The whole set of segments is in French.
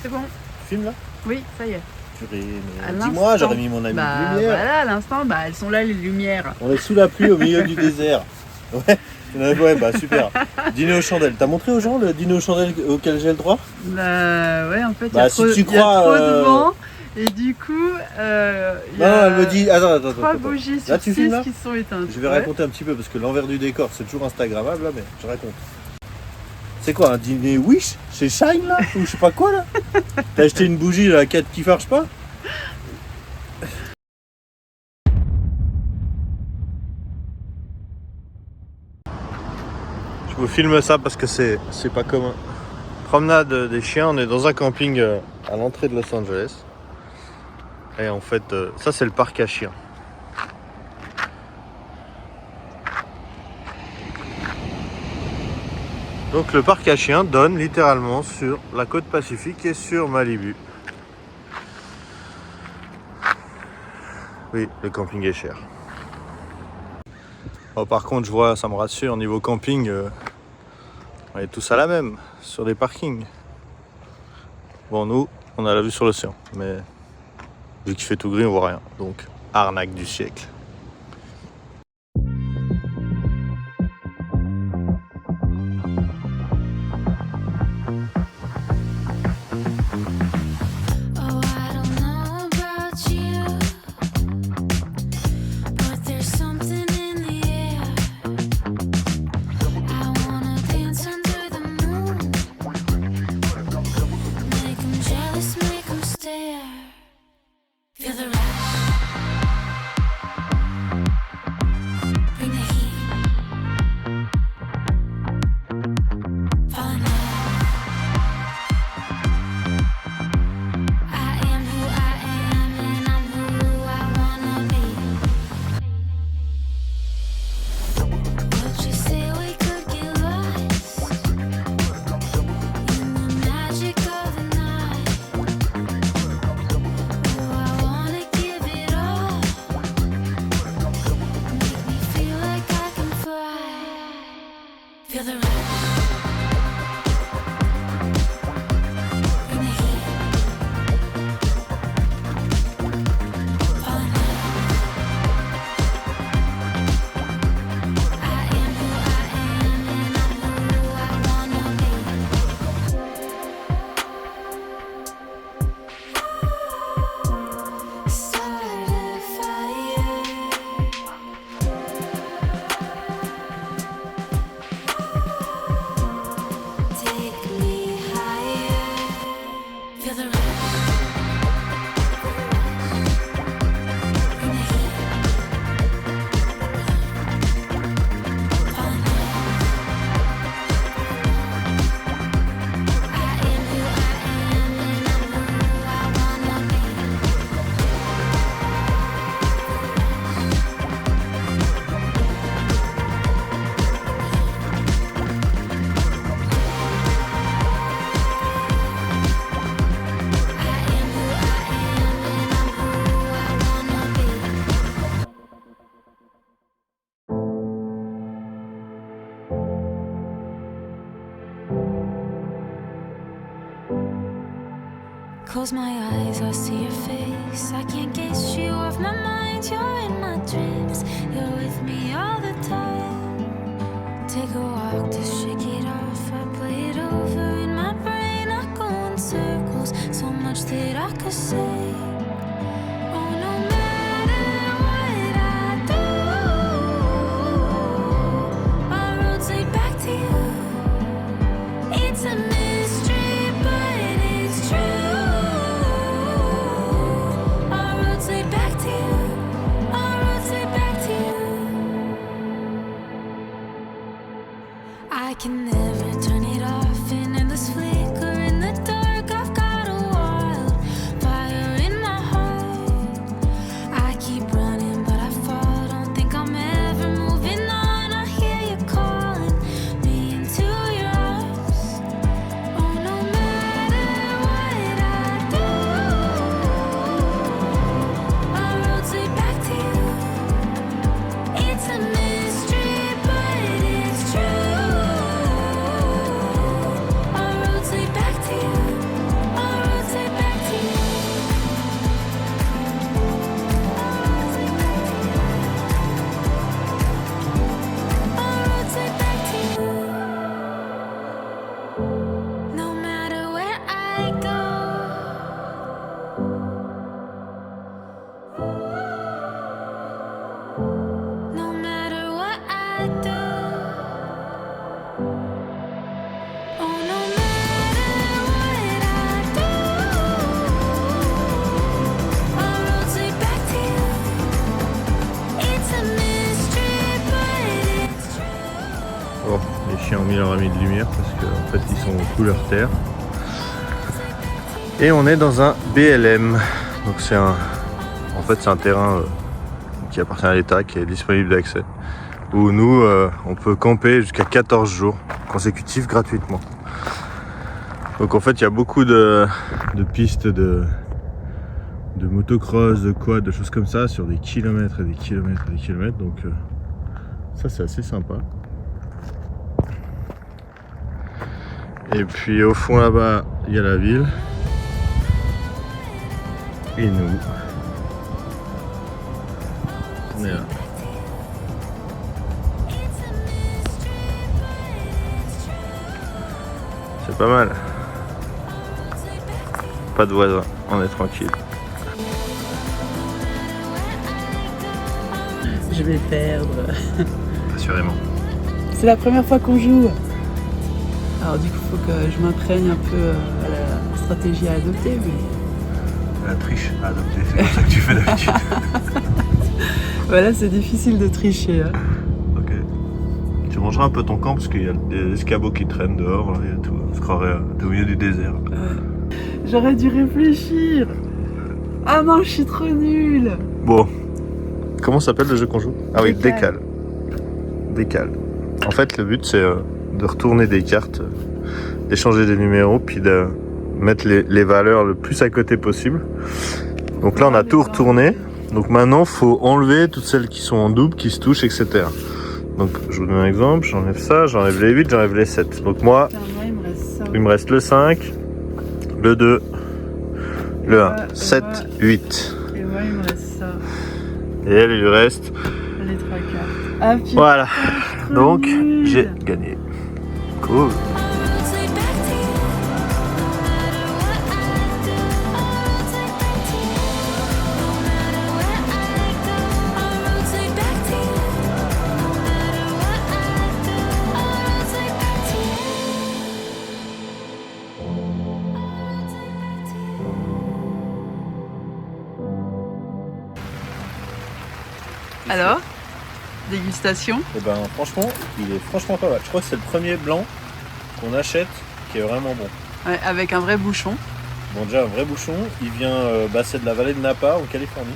C'est bon. Filme là. Oui, ça y est. Dis-moi, j'aurais mis mon ami de lumière. Voilà, à l'instant, elles sont là les lumières. On est sous la pluie au milieu du désert. Ouais, bah super. Dîner aux chandelles. T'as montré aux gens le dîner aux chandelles auquel j'ai le droit? Ouais, en fait, il y Bah, si tu a crois, trop de vent. Et du coup, il y a elle me dit. Attends. 3 bougies sur 6 qui sont éteintes. Je vais raconter un petit peu parce que l'envers du décor, c'est toujours Instagrammable là, mais je raconte. C'est quoi, un dîner Wish chez Shine là? Ou je sais pas quoi là? T'as acheté une bougie là, qui marche pas? Je vous filme ça parce que c'est pas commun. Promenade des chiens, on est dans un camping à l'entrée de Los Angeles. Et en fait, ça c'est le parc à chiens. Donc le parc à chiens donne littéralement sur la côte Pacifique et sur Malibu. Oui, le camping est cher. Oh, par contre, je vois, ça me rassure, niveau camping, on est tous à la même, sur des parkings. Bon, nous, on a la vue sur l'océan, mais vu qu'il fait tout gris, on voit rien. Donc, arnaque du siècle. Close my eyes, I see your face. I can't get you off my mind. You're in my dreams. You're with me all the time. Take a walk to shake it off. I play it over in my brain. I go in circles. So much that I could say. Oh, no matter what I do, our roads lead back to you. It's a mystery, but it's true. I can never turn it off, an endless flicker in the dark. I've got a wild fire in my leur a mis de lumière parce qu'en fait ils sont couleur terre. Et on est dans un BLM. Donc c'est un terrain qui appartient à l'État, qui est disponible d'accès. Où nous, on peut camper jusqu'à 14 jours consécutifs gratuitement. Donc en fait, il y a beaucoup de pistes de motocross, de quad, de choses comme ça, sur des kilomètres et des kilomètres et des kilomètres. Donc ça, c'est assez sympa. Et puis au fond là-bas, il y a la ville. Et nous, on est là. C'est pas mal. Pas de voisins, on est tranquille. Je vais perdre. Assurément. C'est la première fois qu'on joue. Alors du coup, il faut que je m'imprègne un peu à la stratégie à adopter. Mais... La triche à adopter, c'est comme ça que tu fais d'habitude. Voilà, c'est difficile de tricher. Hein. Ok. Tu mangeras un peu ton camp parce qu'il y a des escabeaux qui traînent dehors, là, il y a tout. On se croirait au milieu du désert. J'aurais dû réfléchir. Ah non, je suis trop nulle. Bon. Comment s'appelle le jeu qu'on joue? Ah oui, Décale. Décale. En fait, le but, c'est de retourner des cartes, d'échanger des numéros, puis de mettre les valeurs le plus à côté possible. Donc là, on a tout retourné. Donc maintenant, il faut enlever toutes celles qui sont en double, qui se touchent, etc. Donc, je vous donne un exemple. J'enlève ça, j'enlève les 8, j'enlève les 7. Donc moi, Putain, moi, il me reste ça. il me reste le 5, le 2, le 1, 7, 8. Et moi, il me reste ça. Et elle, il lui reste... Les 3 cartes. Ah putain, Voilà. trop Donc, nulle. j'ai gagné. Cool. Alors, dégustation. Et ben franchement, il est franchement pas mal. Je crois que c'est le premier blanc qu'on achète qui est vraiment bon. Ouais, avec un vrai bouchon. Bon, déjà un vrai bouchon, il vient c'est de la vallée de Napa en Californie.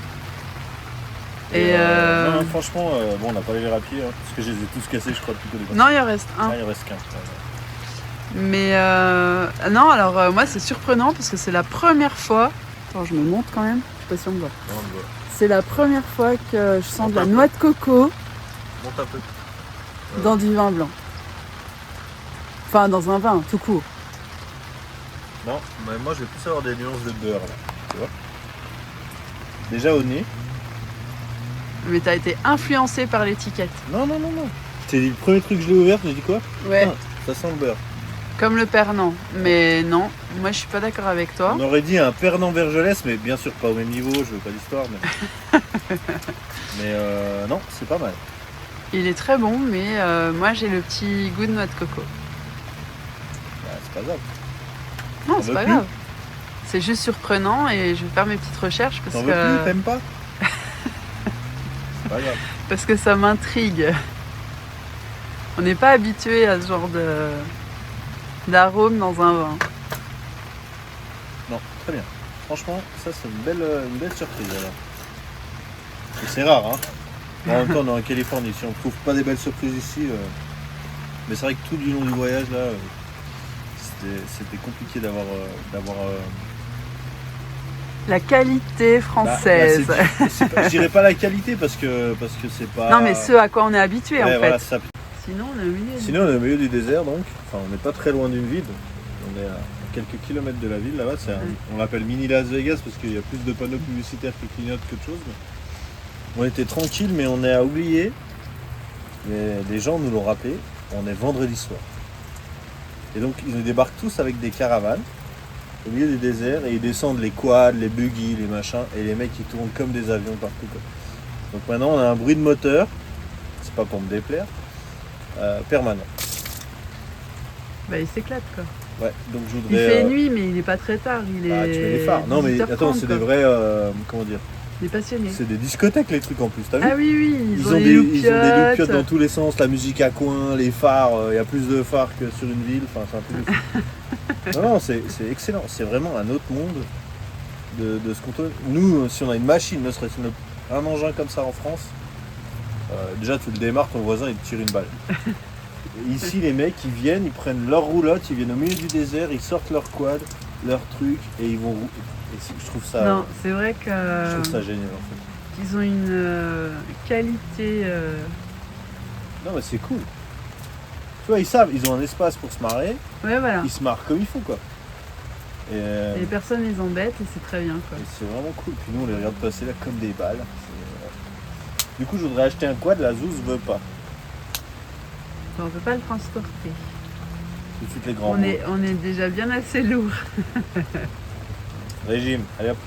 Et non, franchement, bon, on n'a pas les verres à pied, hein, parce que je les ai tous cassés, je crois, depuis le départ. Non, il en reste un. Ah, il en reste qu'un. Mais non, alors moi c'est surprenant parce que c'est la première fois. Attends, je me monte quand même. Je sais pas si on me voit. Non, on le voit. C'est la première fois que je sens de la Monte un noix de coco Monte un peu. dans du vin blanc. Enfin, dans un vin, tout court. Non, mais moi je vais plus avoir des nuances de beurre là, tu vois. Déjà au nez. Mais t'as été influencé par l'étiquette. Non. C'est le premier truc que je l'ai ouvert, j'ai dit quoi? Ouais. Ah, ça sent le beurre. Comme le Pernand. Mais non, moi je suis pas d'accord avec toi. On aurait dit un Pernand Vergelès, mais bien sûr pas au même niveau, je veux pas d'histoire. Mais non, c'est pas mal. Il est très bon, mais moi j'ai le petit goût de noix de coco. Bah, c'est pas grave. Non, T'en c'est veux pas plus grave. C'est juste surprenant et je vais faire mes petites recherches parce T'en veux plus? que, T'aimes pas? C'est pas grave. parce que ça m'intrigue. On n'est pas habitué à ce genre d'arôme dans un vin. Non, très bien. Franchement, ça c'est une belle surprise alors. Et c'est rare, hein. En même temps, on est en Californie, si on trouve pas des belles surprises ici. Mais c'est vrai que tout du long du voyage là, c'était compliqué d'avoir. La qualité française. Je dirais pas la qualité parce que c'est pas. Non, mais ce à quoi on est habitué Ouais, en fait. voilà, ça. Sinon, on est au milieu. Sinon, on est au milieu du désert donc. Enfin, on n'est pas très loin d'une ville. On est à quelques kilomètres de la ville là-bas. On l'appelle mini Las Vegas parce qu'il y a plus de panneaux publicitaires qui clignotent que de choses. On était tranquille, mais on est à oublier. Mais les gens nous l'ont rappelé. On est vendredi soir. Et donc, ils débarquent tous avec des caravanes au milieu du désert et ils descendent les quads, les buggy, les machins. Et les mecs, ils tournent comme des avions partout, quoi. Donc maintenant, on a un bruit de moteur. C'est pas pour me déplaire. Permanent. Bah, il s'éclate quoi. Ouais, donc je Il voudrais. fait nuit, mais il est pas très tard. Il est. Tu mets les phares. Non, mais 18h30, attends, c'est quoi. des vrais. Comment dire? Des passionnés. C'est des discothèques les trucs en plus, t'as vu? Ah oui, oui, Ils ont des loupiottes. loupiottes dans tous les sens, la musique à coin, les phares, il y a plus de phares que sur une ville, enfin c'est un truc de fou. Non, c'est excellent, c'est vraiment un autre monde de ce qu'on peut. Nous, si on a une machine, ne serait-ce un engin comme ça en France, déjà tu le démarres, ton voisin il te tire une balle. Et ici les mecs ils viennent, ils prennent leur roulotte, ils viennent au milieu du désert, ils sortent leur quad, leur truc et ils vont. Et je trouve ça. Non, c'est vrai que. Je trouve ça génial en fait. Ils ont une qualité. Non mais c'est cool. Tu vois, ils savent, ils ont un espace pour se marrer, Ouais, voilà. ils se marrent comme il faut quoi. Et personne les embête et c'est très bien quoi. Et c'est vraiment cool. Puis nous on les regarde passer là comme des balles. Du coup je voudrais acheter un quad, la Zouz veut pas. On peut pas le transporter. Tout de suite les grands On est déjà bien assez lourd. Régime, allez hop.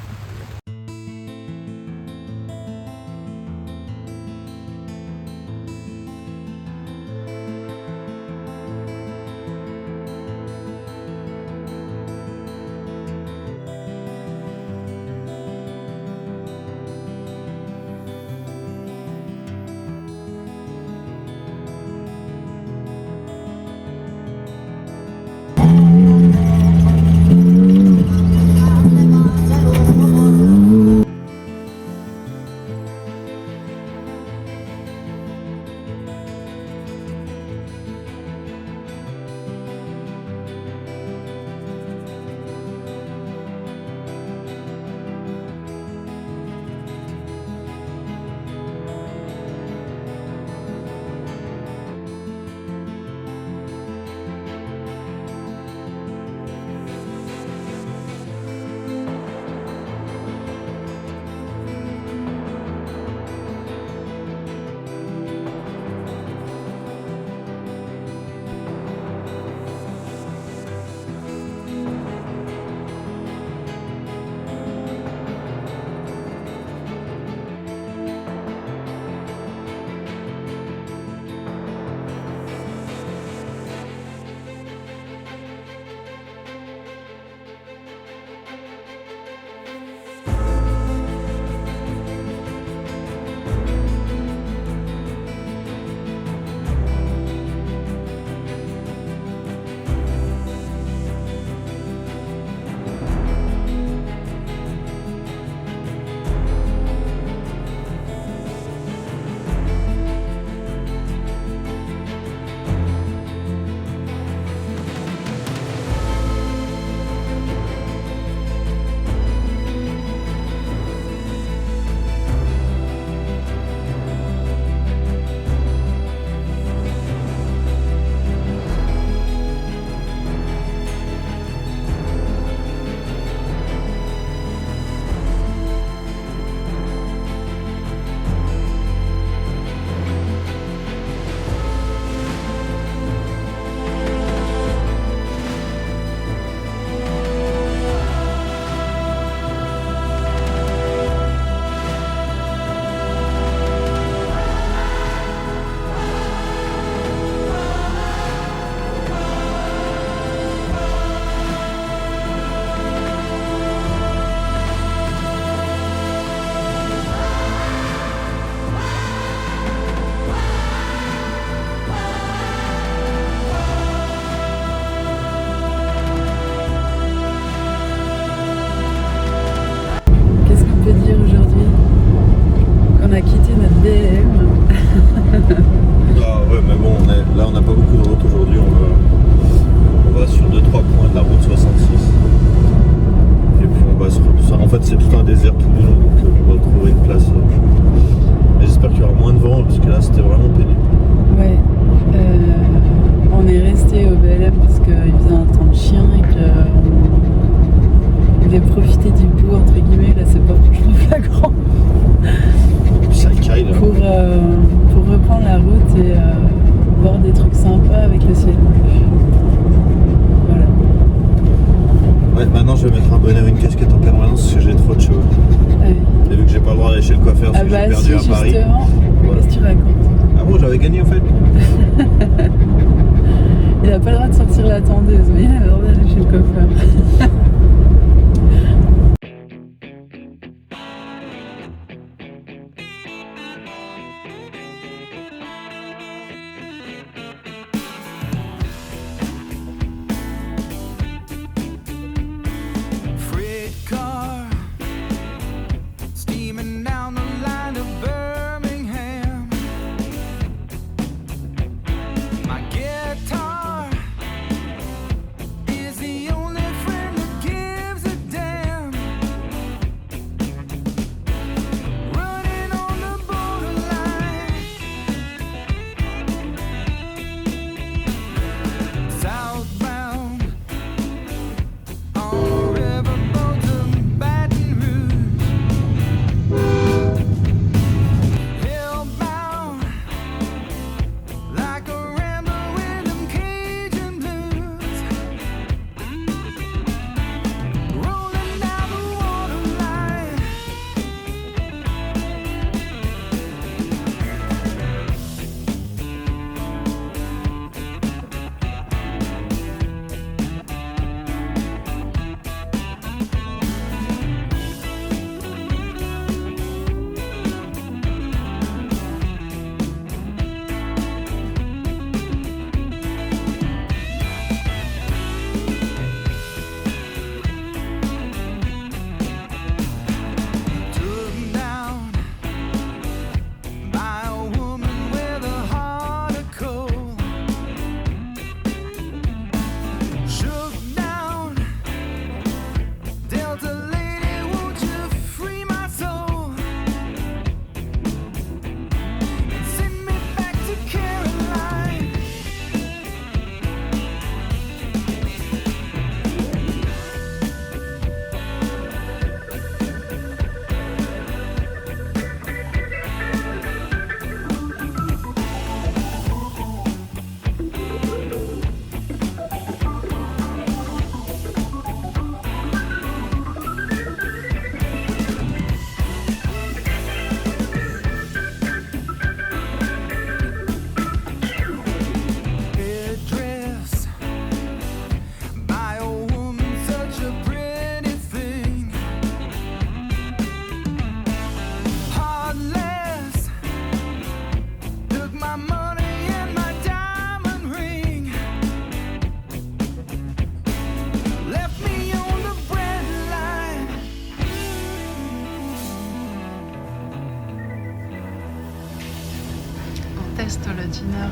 déteste le dîner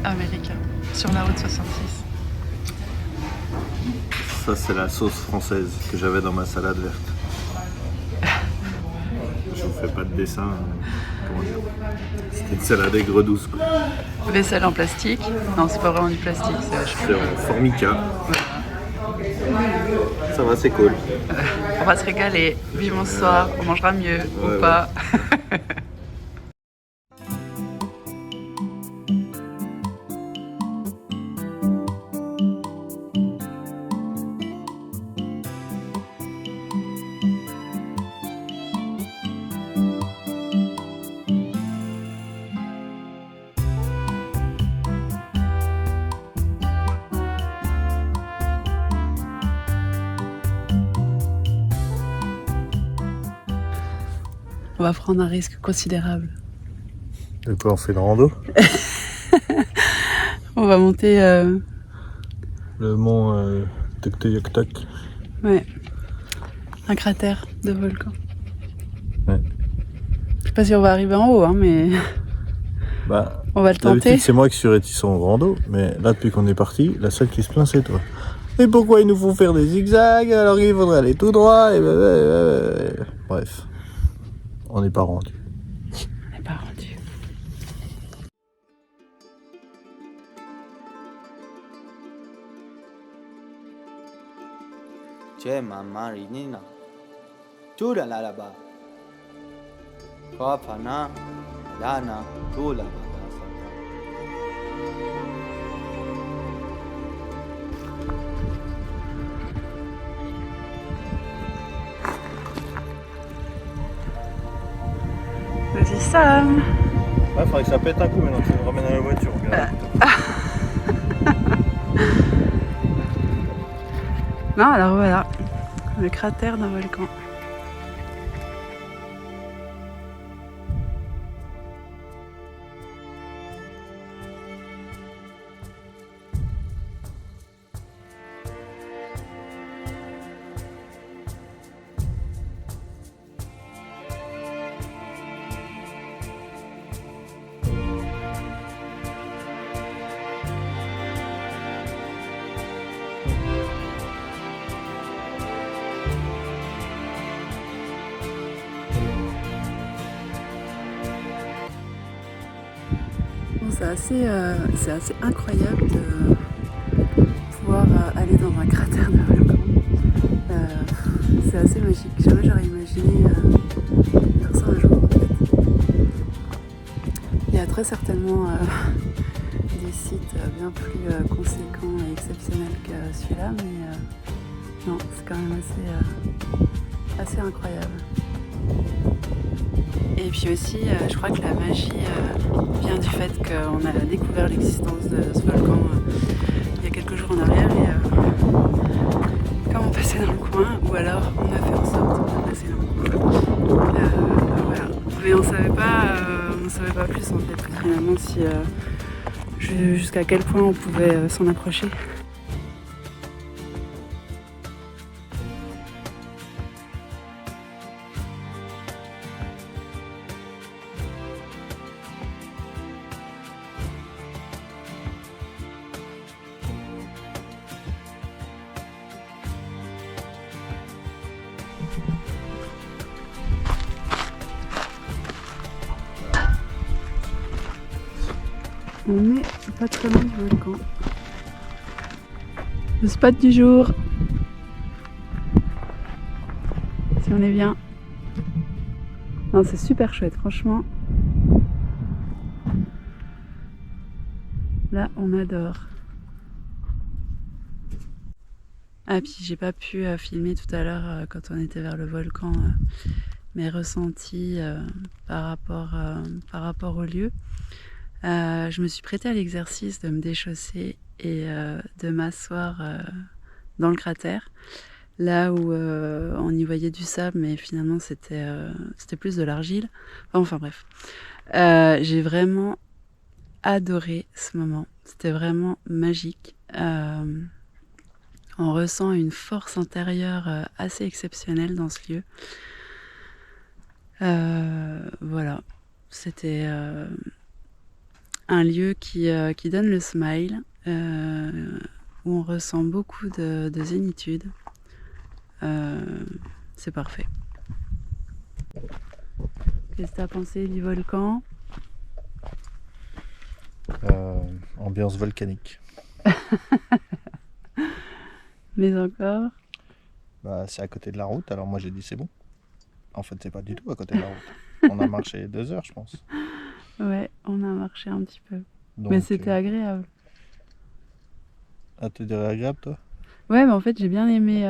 américain sur la route 66. Ça, c'est la sauce française que j'avais dans ma salade verte. Je vous fais pas de dessin. Comment dire ? C'était une salade aigre douce, quoi. Vaisselle en plastique. Non, c'est pas vraiment du plastique, c'est vachement. C'est en formica. Ça va, c'est cool. On va se régaler. Vivement ce soir, on mangera mieux Ouais, ou pas. On va prendre un risque considérable. De quoi on fait une rando ? On va monter Le mont Toktoyaktok. ouais, un cratère de volcan. Ouais. Je sais pas si on va arriver en haut, hein, mais Bah, on va le d'habitude, tenter. c'est moi qui suis réticent au rando, mais là, depuis qu'on est parti, la seule qui se plaint, c'est toi. Et pourquoi ils nous font faire des zigzags alors qu'il faudrait aller tout droit et bref, on n'est pas rendu. On n'est pas rendu. Che mama rinina. Tura la la ba. Kopana. Dana. Tula ba. Vas-y, Sam. Ouais, faudrait que ça pète un coup maintenant, tu nous ramènes à la voiture. Non, alors voilà, le cratère d'un volcan. C'est assez incroyable de pouvoir aller dans un cratère de volcan. C'est assez magique. Jamais j'aurais imaginé faire ça un jour en fait. Il y a très certainement des sites bien plus conséquents et exceptionnels que celui-là, mais non, c'est quand même assez incroyable. Et puis aussi, je crois que la magie vient du fait qu'on a découvert l'existence de ce volcan il y a quelques jours en arrière et comme on passait dans le coin, ou alors on a fait en sorte de passer dans le coin. Voilà. Mais on savait pas plus en fait, finalement, si jusqu'à quel point on pouvait s'en approcher. On est pas très loin du volcan. Le spot du jour. Si on est bien. Non, c'est super chouette, franchement. Là, on adore. Ah, puis j'ai pas pu filmer tout à l'heure quand on était vers le volcan mes ressentis par rapport au lieu. Je me suis prêtée à l'exercice de me déchausser et de m'asseoir dans le cratère, là où on y voyait du sable, mais finalement c'était plus de l'argile. Enfin bref, j'ai vraiment adoré ce moment. C'était vraiment magique. On ressent une force intérieure assez exceptionnelle dans ce lieu. Voilà, c'était un lieu qui donne le smile, où on ressent beaucoup de zénitude. C'est parfait. Qu'est-ce que tu as pensé du volcan? Ambiance volcanique. Mais encore? Bah, c'est à côté de la route, alors moi j'ai dit c'est bon. En fait, c'est pas du tout à côté de la route. On a marché 2 heures, je pense. Ouais, on a marché un petit peu. Donc, Mais c'était agréable. Ah, tu dirais agréable, toi? Ouais, mais en fait, j'ai bien aimé.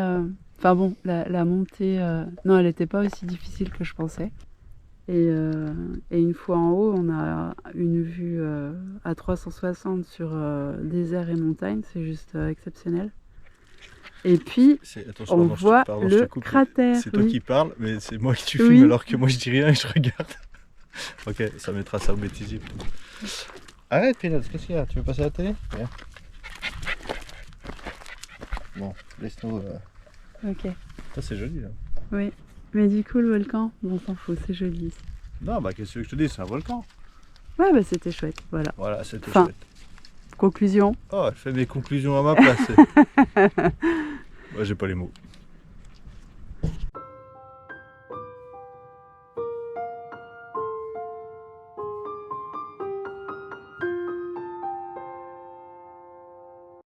Enfin bon, la montée, non, elle n'était pas aussi difficile que je pensais. Et une fois en haut, on a une vue à 360 sur désert et montagne. C'est juste exceptionnel. Et puis, Attention, on pardon, voit pardon, je te le coupe, mais cratère. c'est toi Oui. qui parles, mais c'est moi qui tu Oui. filmes alors que moi je dis rien et je regarde. Ok, ça mettra ça au bêtisier. Arrête, Peanuts, qu'est-ce qu'il y a? Tu veux passer à la télé? Viens. Bon, laisse-nous. Ok. Ça, c'est joli là. Oui. Mais du coup, le volcan, bon, on s'en fout, c'est joli ici. Non, bah qu'est-ce que je te dis? C'est un volcan. Ouais, bah c'était chouette, voilà. Voilà, c'était Enfin. chouette. Conclusion. Oh, elle fait mes conclusions à ma place. Moi, j'ai pas les mots.